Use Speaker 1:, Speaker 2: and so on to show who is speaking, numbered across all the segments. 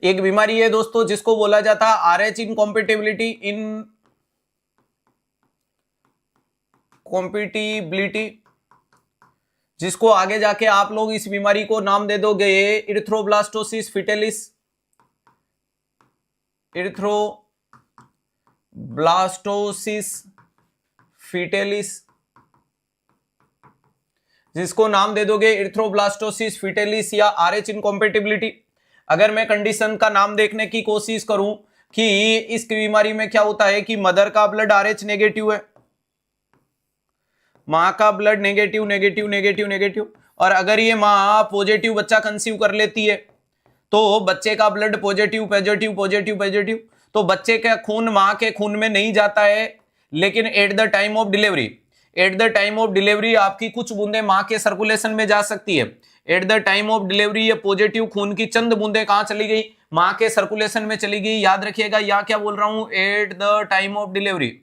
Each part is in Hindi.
Speaker 1: एक बीमारी है दोस्तों जिसको बोला जाता है आरएच इनकॉम्पेटिबिलिटी, जिसको आगे जाके आप लोग इस बीमारी को नाम दे दोगे इरिथ्रोब्लास्टोसिस फिटेलिस, इरिथ्रोब्लास्टोसिस फिटेलिस, जिसको नाम दे दोगे इरिथ्रोब्लास्टोसिस फिटेलिस या आरएच इनकॉम्पेटिबिलिटी। अगर मैं कंडीशन का नाम देखने की कोशिश करूं कि इस बीमारी में क्या होता है कि मदर का ब्लड आरएच नेगेटिव है, मां का blood negative negative negative negative, और अगर ये मां पॉजिटिव बच्चा कंसीव कर लेती है तो बच्चे का blood positive positive positive positive, तो बच्चे का खून मां के खून में नहीं जाता है, लेकिन at the time of delivery आपकी कुछ बूंदे मां के सर्कुलेशन में जा सकती है। At the time of delivery ये पॉजिटिव खून की चंद बूंदे कहां चली गई, मां के सर्कुलेशन में चली गई। याद रखिएगा यहां क्या बोल रहा हूं, at the time of delivery.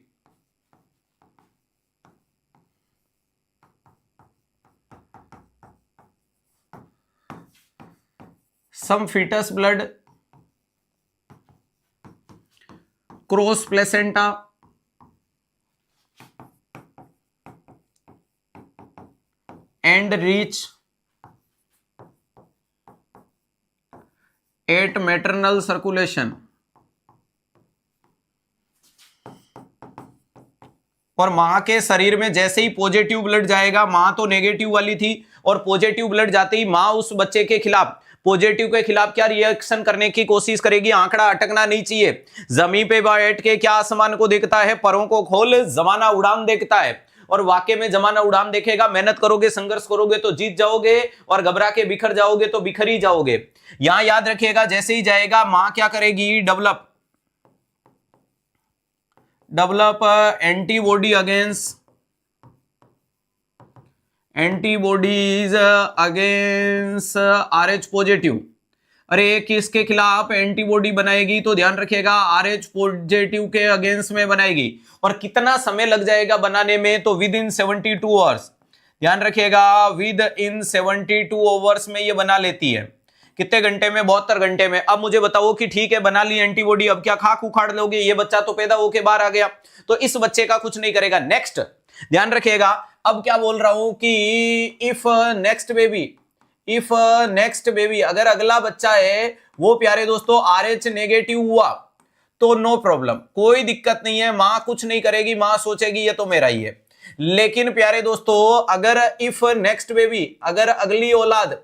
Speaker 1: Some fetus blood cross placenta and reach at maternal circulation। और मां के शरीर में जैसे ही पॉजिटिव ब्लड जाएगा, मां तो नेगेटिव वाली थी, और पॉजिटिव ब्लड जाते ही मां उस बच्चे के खिलाफ, पॉजिटिव के खिलाफ क्या रिएक्शन करने की कोशिश करेगी। आंकड़ा अटकना नहीं चाहिए। जमीन पे बैठ के क्या आसमान को देखता है, परों को खोल जमाना उड़ान देखता है, और वाकई में जमाना उड़ान देखेगा। मेहनत करोगे, संघर्ष करोगे तो जीत जाओगे, और घबरा के बिखर जाओगे तो बिखर ही जाओगे। यहां याद रखिएगा जैसे ही जाएगा मां क्या करेगी, develop antibodies against RH positive. अरे किसके खिलाफ एंटीबॉडी बनाएगी, तो ध्यान रखिएगा आरएच पॉजिटिव के अगेंस्ट में बनाएगी। और कितना समय लग जाएगा बनाने में, तो विद इन 72 आवर्स। ध्यान रखिएगा विद इन 72 आवर्स में ये बना लेती है। कितने घंटे में, 72 घंटे में। अब मुझे बताओ कि ठीक है बना ली एंटीबॉडी, अब क्या खाक उखाड़ लोगे, ये बच्चा तो पैदा होके बाहर आ गया, तो इस बच्चे का कुछ नहीं करेगा। नेक्स्ट ध्यान रखिएगा, अब क्या बोल रहा हूं कि इफ नेक्स्ट बेबी अगर अगला बच्चा है वो प्यारे दोस्तों आरएच नेगेटिव हुआ तो नो प्रॉब्लम, कोई दिक्कत नहीं है, मां कुछ नहीं करेगी, मां सोचेगी ये तो मेरा ही है। लेकिन प्यारे दोस्तों अगर इफ नेक्स्ट बेबी, अगर अगली औलाद,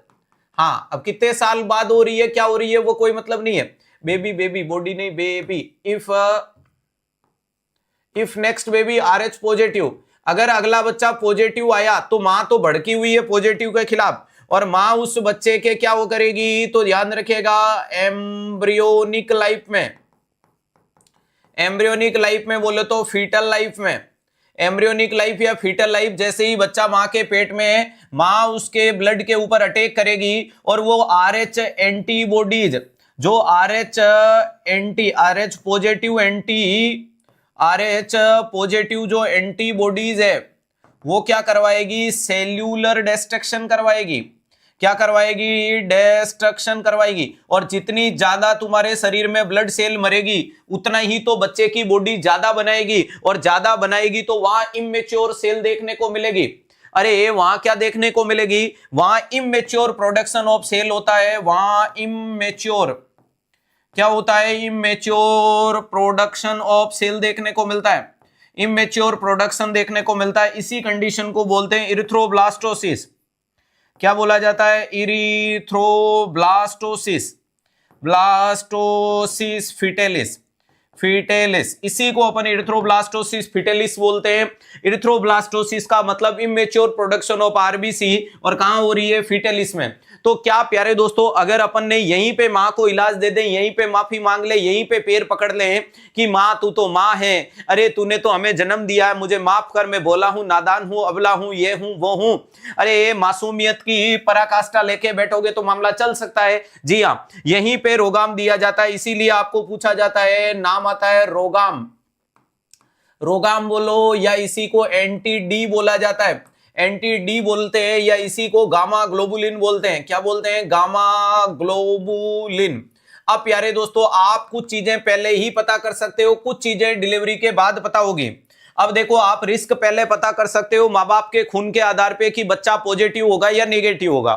Speaker 1: हाँ अब कितने साल बाद हो रही है, क्या हो रही है वो कोई मतलब नहीं है, बेबी बॉडी नहीं baby. If next baby RH positive, अगर अगला बच्चा पॉजिटिव आया तो मां तो भड़की हुई है पॉजिटिव के खिलाफ, और मां उस बच्चे के क्या वो करेगी, तो ध्यान रखिएगा एम्ब्रियोनिक लाइफ में बोले तो फीटल लाइफ में, एम्ब्रियोनिक लाइफ या फीटल लाइफ, जैसे ही बच्चा मां के पेट में, मां उसके ब्लड के ऊपर अटैक करेगी, और वो आरएच एंटीबॉडीज जो आरएच पॉजिटिव जो एंटीबॉडीज है वो क्या करवाएगी, सेल्यूलर डिस्ट्रक्शन करवाएगी। क्या करवाएगी, डिस्ट्रक्शन करवाएगी। और जितनी ज्यादा तुम्हारे शरीर में ब्लड सेल मरेगी उतना ही तो बच्चे की बॉडी ज्यादा बनाएगी, और ज्यादा बनाएगी तो वहां इमेच्योर सेल देखने को मिलेगी। अरे वहां क्या देखने को मिलेगी, वहां इमेच्योर प्रोडक्शन ऑफ सेल होता है, वहां इमेच्योर क्या होता है, इमेच्योर प्रोडक्शन ऑफ सेल देखने को मिलता है, इमेच्योर प्रोडक्शन देखने को मिलता है। इसी कंडीशन को बोलते हैं इरिथ्रोब्लास्टोसिस। क्या बोला जाता है, ब्लास्टोसिस फिटेलिस, इसी को अपन इरिथ्रोब्लास्टोसिस फिटेलिस बोलते हैं। इरिथ्रोब्लास्टोसिस का मतलब इमेच्योर प्रोडक्शन ऑफ आरबीसी, और कहां हो रही है, फिटेलिस में। तो क्या प्यारे दोस्तों अगर अपन ने यहीं पे मां को इलाज दे दें, यहीं पे माफी मांग ले, यहीं पे पैर पकड़ ले कि मां तू तो मां है, अरे तूने तो हमें जन्म दिया है, मुझे माफ कर, मैं बोला हूं, नादान हूं, अबला हूं, ये हूं वो हूं, अरे मासूमियत की पराकाष्ठा लेके बैठोगे तो मामला चल सकता है। जी हां, यहीं पे रोगाम दिया जाता है, इसीलिए आपको पूछा जाता है, नाम आता है रोगाम बोलो, या इसी को एंटी डी बोला जाता है, एंटी डी बोलते हैं, या इसी को गामा ग्लोबुलिन बोलते हैं। क्या बोलते हैं, गामा ग्लोबुलिन। अब प्यारे दोस्तों आप कुछ चीजें पहले ही पता कर सकते हो, कुछ चीजें डिलीवरी के बाद पता होगी। अब देखो आप रिस्क पहले पता कर सकते हो माँ बाप के खून के आधार पे कि बच्चा पॉजिटिव होगा या नेगेटिव होगा।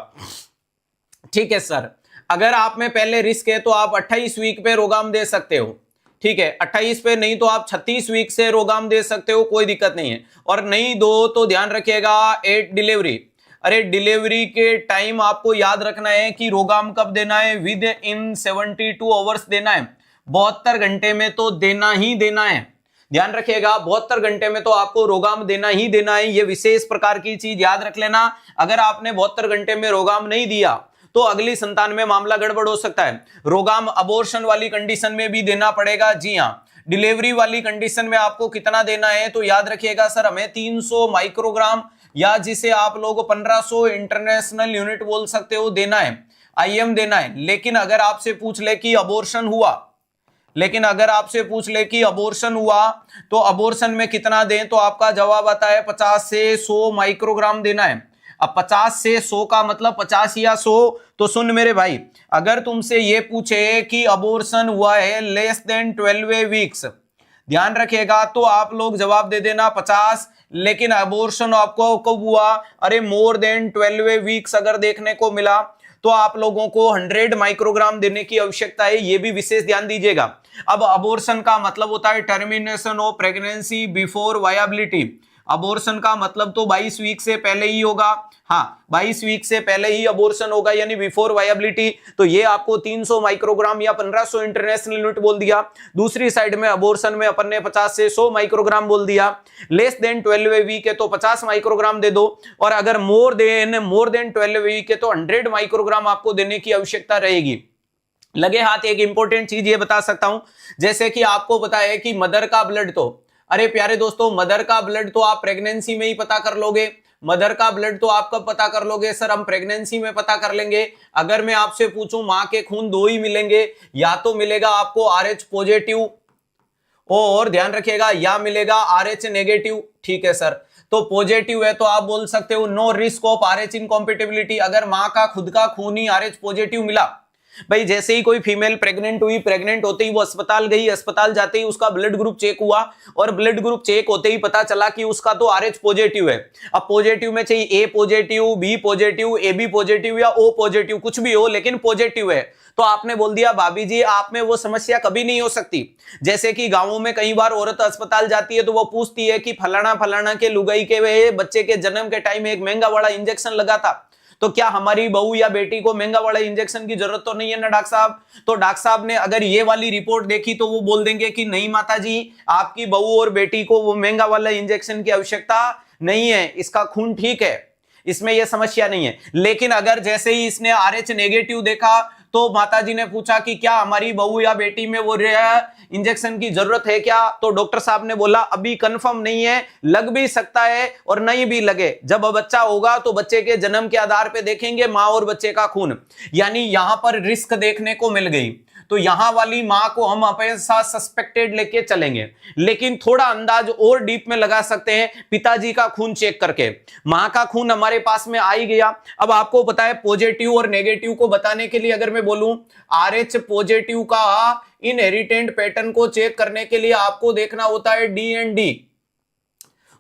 Speaker 1: ठीक है सर, अगर आप में पहले रिस्क है तो आप 28 वीक पे रोगाम दे सकते हो। ठीक है, 28 पे नहीं तो आप 36 वीक से रोगाम दे सकते हो, कोई दिक्कत नहीं है। और नहीं दो तो ध्यान रखिएगा 8 डिलीवरी। अरे डिलीवरी के टाइम आपको याद रखना है कि रोगाम कब देना है, विद इन 72 आवर्स देना है। 72 घंटे में तो देना ही देना है, ध्यान रखिएगा 72 घंटे में तो आपको रोगाम देना ही देना है। ये विशेष प्रकार की चीज याद रख लेना। अगर आपने 72 घंटे में रोगाम नहीं दिया तो अगली संतान में मामला गड़बड़ हो सकता है। रोगाम अबॉर्शन वाली कंडीशन में भी देना पड़ेगा। जी हां, डिलीवरी वाली कंडीशन में आपको कितना देना है तो याद रखिएगा सर हमें 300 माइक्रोग्राम या जिसे आप लोग 1500 इंटरनेशनल यूनिट बोल सकते हो देना है, आईएम देना है। लेकिन अगर आपसे पूछ ले कि अबॉर्शन हुआ, तो अबॉर्शन में कितना दें तो आपका जवाब आता है 50 से 100 माइक्रोग्राम देना है। अब 50 से 100 का मतलब 50 या 100, तो सुन मेरे भाई, अगर तुमसे ये पूछे कि अबॉर्शन हुआ है लेस देन 12 वीक्स, ध्यान रखिएगा तो आप लोग जवाब दे देना 50। लेकिन अबॉर्शन आपको कब हुआ, अरे मोर देन 12 वीक्स अगर देखने को मिला तो आप लोगों को 100 माइक्रोग्राम देने की आवश्यकता है, ये भी विशेष ध्यान दीजिएगा। अब अबॉर्शन का मतलब होता है termination of pregnancy before viability. Abortion का मतलब तो 22 वीक से पहले ही होगा। हाँ, 22 वीक से पहले ही अबॉर्शन होगा, यानी बिफोर वायबिलिटी। तो ये आपको 300 माइक्रोग्राम या 1500 इंटरनेशनल यूनिट बोल दिया। दूसरी साइड में अबॉर्शन में अपन ने 50 से 100 माइक्रोग्राम बोल दिया। लेस देन 12 वीक है तो 50 माइक्रोग्राम दे दो, और अगर मोर देन 12 वीक है तो 100 माइक्रोग्राम आपको देने की आवश्यकता रहेगी। लगे हाथ एक इंपॉर्टेंट चीज ये बता सकता हूं, जैसे कि आपको पता है कि मदर का ब्लड, तो अरे प्यारे दोस्तों मदर का ब्लड तो आप प्रेगनेंसी में ही पता कर लोगे। मदर का ब्लड तो आप कब पता कर लोगे सर, हम प्रेगनेंसी में पता कर लेंगे। अगर मैं आपसे पूछूं मां के खून 2 ही मिलेंगे, या तो मिलेगा आपको आरएच पॉजिटिव और ध्यान रखिएगा या मिलेगा आरएच नेगेटिव। ठीक है सर, तो पॉजिटिव है तो आप बोल सकते हो no risk of Rh incompatibility. अगर मां का खुद का खून ही आरएच पॉजिटिव मिला, भाई जैसे ही कोई फीमेल प्रेग्नेंट हुई, प्रेग्नेंट होते ही वो अस्पताल गई, अस्पताल जाते ही उसका ब्लड ग्रुप चेक हुआ, और ब्लड ग्रुप चेक होते ही पता चला कि उसका तो आरएच पॉजिटिव है। अब पॉजिटिव में चाहिए A positive, B positive, A B positive या ओ पॉजिटिव, कुछ भी हो लेकिन पॉजिटिव है, तो आपने बोल दिया भाभी जी आप में वो समस्या कभी नहीं हो सकती। जैसे कि गांवों में कई बार औरत अस्पताल जाती है तो वो पूछती है कि फलाना के लुगाई के बच्चे के जन्म के टाइम एक महंगा वाला इंजेक्शन लगा था, तो क्या हमारी बहू या बेटी को महंगा वाला इंजेक्शन की जरूरत तो नहीं है ना डॉक्टर साहब। तो डॉक्टर साहब ने अगर ये वाली रिपोर्ट देखी तो वो बोल देंगे कि नहीं माताजी, आपकी बहू और बेटी को वो महंगा वाला इंजेक्शन की आवश्यकता नहीं है, इसका खून ठीक है, इसमें यह समस्या नहीं है। लेकिन अगर जैसे ही इसने आरएच नेगेटिव देखा तो माताजी ने पूछा कि क्या हमारी बहू या बेटी में वो इंजेक्शन की जरूरत है क्या, तो डॉक्टर साहब ने बोला अभी कंफर्म नहीं है, लग भी सकता है और नहीं भी लगे, जब बच्चा होगा तो बच्चे के जन्म के आधार पे देखेंगे मां और बच्चे का खून। यानी यहां पर रिस्क देखने को मिल गई, तो यहां वाली मां को हम हमेशा सस्पेक्टेड लेके चलेंगे, लेकिन थोड़ा अंदाज और डीप में लगा सकते हैं पिताजी का खून चेक करके। मां का खून हमारे पास में आ ही गया। अब आपको पता है पॉजिटिव और नेगेटिव को बताने के लिए अगर मैं बोलूं आरएच पॉजिटिव का इनहेरिटेंट पैटर्न को चेक करने के लिए आपको देखना होता है डीएनडी,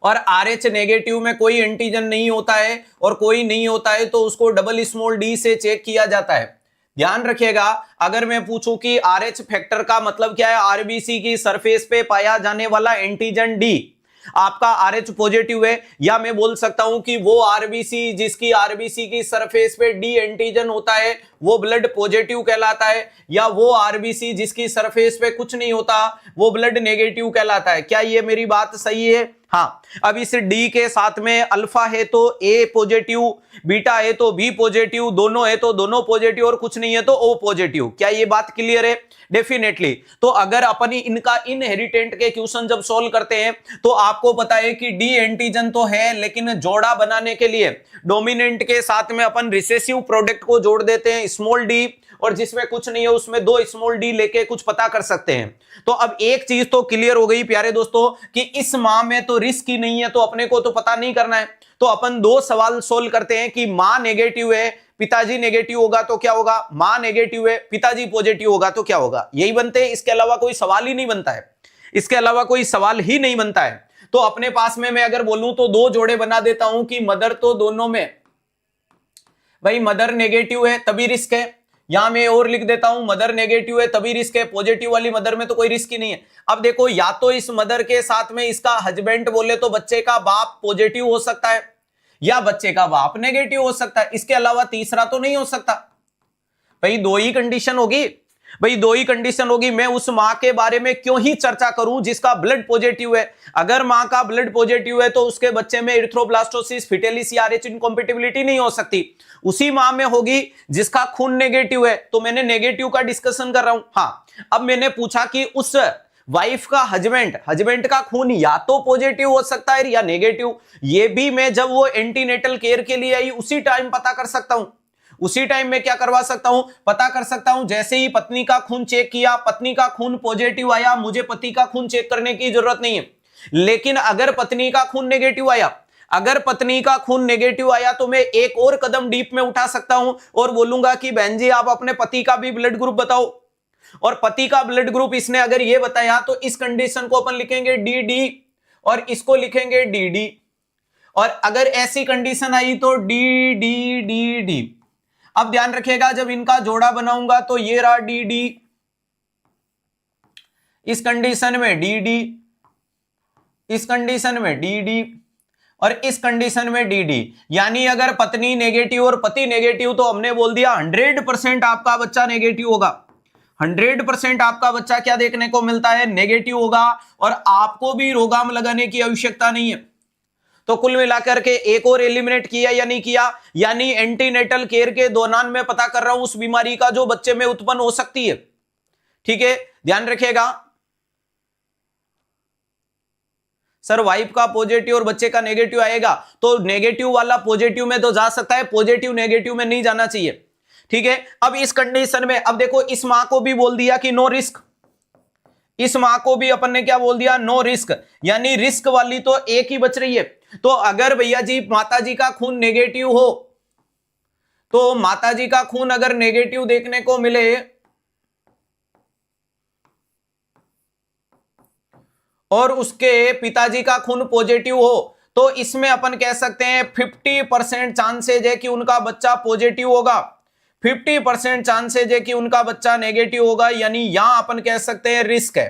Speaker 1: और आरएच नेगेटिव में कोई एंटीजन नहीं होता है और कोई नहीं होता है तो उसको डबल स्मॉल डी से चेक किया जाता है। ध्यान रखिएगा, अगर मैं पूछूं कि आरएच फैक्टर का मतलब क्या है, आरबीसी की सरफेस पे पाया जाने वाला एंटीजन डी आपका आरएच पॉजिटिव है, या मैं बोल सकता हूं कि वो आरबीसी जिसकी आरबीसी की सरफेस पे डी एंटीजन होता है वो ब्लड पॉजिटिव कहलाता है, या वो आरबीसी जिसकी सरफेस पे कुछ नहीं होता वो ब्लड नेगेटिव कहलाता है। क्या ये मेरी बात सही है? हाँ, अब इस डी के साथ में अल्फा है तो ए पॉजिटिव, बीटा है तो बी पॉजिटिव, दोनों है तो दोनों पॉजिटिव और कुछ नहीं है तो ओ पॉजिटिव। क्या ये बात क्लियर है? डेफिनेटली। तो अगर अपन इनका इनहेरिटेंट के क्वेश्चन जब सॉल्व करते हैं तो आपको पता है कि डी एंटीजन तो है, लेकिन जोड़ा बनाने के लिए डोमिनेंट के साथ में अपन रिसेसिव प्रोडक्ट को जोड़ देते हैं स्मॉल डी, और जिसमें कुछ नहीं है उसमें 2 स्मॉल डी लेके कुछ पता कर सकते हैं। तो अब एक चीज तो क्लियर हो गई प्यारे दोस्तों कि इस मां में तो रिस्क ही नहीं है, तो अपने को तो पता नहीं करना है। तो अपन 2 सवाल सोल्व करते हैं कि मां नेगेटिव है, पिताजी नेगेटिव होगा तो क्या होगा, मां नेगेटिव है, पिताजी पॉजिटिव होगा तो क्या होगा, यही बनते हैं। इसके अलावा कोई सवाल ही नहीं बनता है, इसके अलावा कोई सवाल ही नहीं बनता है। तो अपने पास में मैं अगर बोलूं तो दो जोड़े बना देता हूं कि मदर तो दोनों में, भाई मदर नेगेटिव है तभी रिस्क है, यहां मैं और लिख देता हूं मदर नेगेटिव है तभी रिस्क है, पॉजिटिव वाली मदर में तो कोई रिस्क ही नहीं है। अब देखो, या तो इस मदर के साथ में इसका हस्बैंड बोले तो बच्चे का बाप पॉजिटिव हो सकता है या बच्चे का बाप नेगेटिव हो सकता है, इसके अलावा तीसरा तो नहीं हो सकता। भाई दो ही कंडीशन होगी, भाई दो ही कंडीशन होगी। मैं उस मां के बारे में क्यों ही चर्चा करूं जिसका ब्लड पॉजिटिव है। अगर मां का ब्लड पॉजिटिव है तो उसके बच्चे में इरिथ्रोब्लास्टोसिस, फिटेलिस या RH इनकॉम्पेटिबिलिटी नहीं हो सकती। उसी मां में होगी जिसका खून नेगेटिव है, तो मैंने नेगेटिव का डिस्कशन कर रहा हूं। हाँ, अब मैंने पूछा कि उस वाइफ का हस्बैंड का खून या तो पॉजिटिव हो सकता है या नेगेटिव, ये भी मैं जब वो एंटीनेटल केयर के लिए आई उसी टाइम पता कर सकता हूं। उसी टाइम में क्या करवा सकता हूं, पता कर सकता हूं। जैसे ही पत्नी का खून चेक किया, पत्नी का खून पॉजिटिव आया, मुझे पति का खून चेक करने की जरूरत नहीं है। लेकिन अगर पत्नी का खून नेगेटिव आया, अगर पत्नी का खून नेगेटिव आया तो मैं एक और कदम डीप में उठा सकता हूं और बोलूंगा कि बहन जी आप अपने पति का भी ब्लड ग्रुप बताओ, और पति का ब्लड ग्रुप इसने अगर ये बताया तो इस कंडीशन को अपन लिखेंगे DD और इसको लिखेंगे DD, और अगर ऐसी कंडीशन आई तो DD। अब ध्यान रखिएगा, जब इनका जोड़ा बनाऊंगा तो ये रहा DD, इस कंडीशन में DD, इस कंडीशन में DD और इस कंडीशन में DD। यानी अगर पत्नी नेगेटिव और पति नेगेटिव तो हमने बोल दिया 100% आपका बच्चा नेगेटिव होगा। 100% आपका बच्चा क्या देखने को मिलता है, नेगेटिव होगा, और आपको भी रोगाम लगाने की आवश्यकता नहीं है। तो कुल मिलाकर के एक और एलिमिनेट किया या नहीं किया, यानी एंटीनेटल केयर के दौरान मैं पता कर रहा हूं उस बीमारी का जो बच्चे में उत्पन्न हो सकती है। ठीक है, ध्यान रखिएगा। सर वाइफ का पॉजिटिव और बच्चे का नेगेटिव आएगा तो नेगेटिव वाला पॉजिटिव में तो जा सकता है, पॉजिटिव नेगेटिव में नहीं जाना चाहिए। ठीक है, अब इस कंडीशन में अब देखो, इस मां को भी बोल दिया कि नो रिस्क, इस मां को भी अपन ने क्या बोल दिया, नो रिस्क, यानी रिस्क वाली तो एक ही बच रही है। तो अगर भैया जी माता जी का खून नेगेटिव हो, तो माता जी का खून अगर नेगेटिव देखने को मिले और उसके पिताजी का खून पॉजिटिव हो, तो इसमें अपन कह सकते हैं 50% चांसेज है कि उनका बच्चा पॉजिटिव होगा, 50% चांसेज है कि उनका बच्चा नेगेटिव होगा। यानी यहां अपन कह सकते हैं रिस्क है,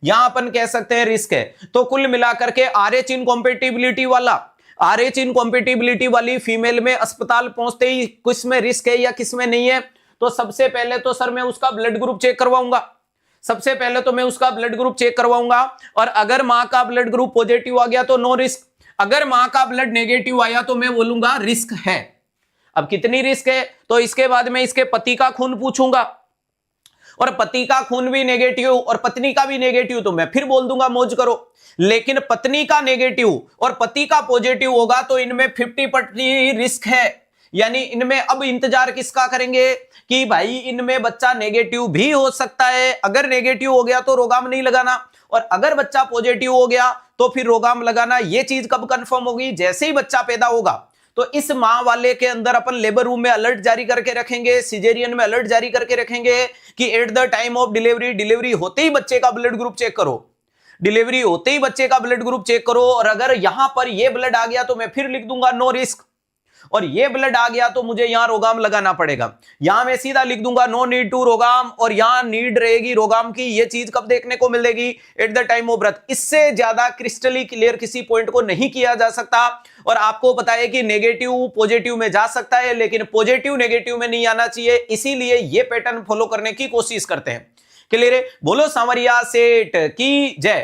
Speaker 1: यहां अपन कह सकते हैं रिस्क है। तो कुल मिलाकर के RH इनकॉम्पेटिबिलिटी वाला, RH इनकॉम्पेटिबिलिटी वाली फीमेल में अस्पताल पहुंचते ही किसमें रिस्क है या किसमें नहीं है, तो सबसे पहले तो सर मैं उसका ब्लड ग्रुप चेक करवाऊंगा, सबसे पहले तो मैं उसका ब्लड ग्रुप चेक करवाऊंगा, और अगर मां का ब्लड ग्रुप पॉजिटिव आ गया तो नो रिस्क, अगर मां का ब्लड नेगेटिव आया तो मैं बोलूंगा रिस्क है। अब कितनी रिस्क है, तो इसके बाद मैं इसके पति का खून पूछूंगा, और पति का खून भी नेगेटिव और पत्नी का भी नेगेटिव, तो मैं फिर बोल दूंगा मौज करो। लेकिन पत्नी का नेगेटिव और पति का पॉजिटिव होगा तो इनमें 50% रिस्क है। यानी इनमें अब इंतजार किसका करेंगे कि भाई इनमें बच्चा नेगेटिव भी हो सकता है, अगर नेगेटिव हो गया तो रोगाम नहीं लगाना, और अगर बच्चा पॉजिटिव हो गया तो फिर रोगाम लगाना। ये चीज कब कंफर्म होगी, जैसे ही बच्चा पैदा होगा तो इस मां वाले के अंदर अपन लेबर रूम में अलर्ट जारी करके रखेंगे, सिजेरियन में अलर्ट जारी करके रखेंगे कि at the time of delivery होते ही बच्चे का ब्लड ग्रुप चेक करो, डिलीवरी होते ही बच्चे का ब्लड ग्रुप चेक करो। और अगर यहां पर ये ब्लड आ गया तो मैं फिर लिख दूंगा नो रिस्क, और ये ब्लड आ गया तो मुझे यहां रोगाम लगाना पड़ेगा। यहां मैं सीधा लिख दूंगा नो नीड टू रोगाम, और यहां नीड रहेगी रोगाम की। ये चीज कब देखने को मिलेगी, at the time of birth. इससे ज्यादा क्रिस्टली क्लियर किसी पॉइंट को नहीं किया जा सकता। और आपको पता है कि नेगेटिव पॉजिटिव में जा सकता है लेकिन पॉजिटिव नेगेटिव में नहीं आना चाहिए, इसीलिए ये पैटर्न फॉलो करने की कोशिश करते हैं। क्लियर है, बोलो सांवरिया सेठ की जय।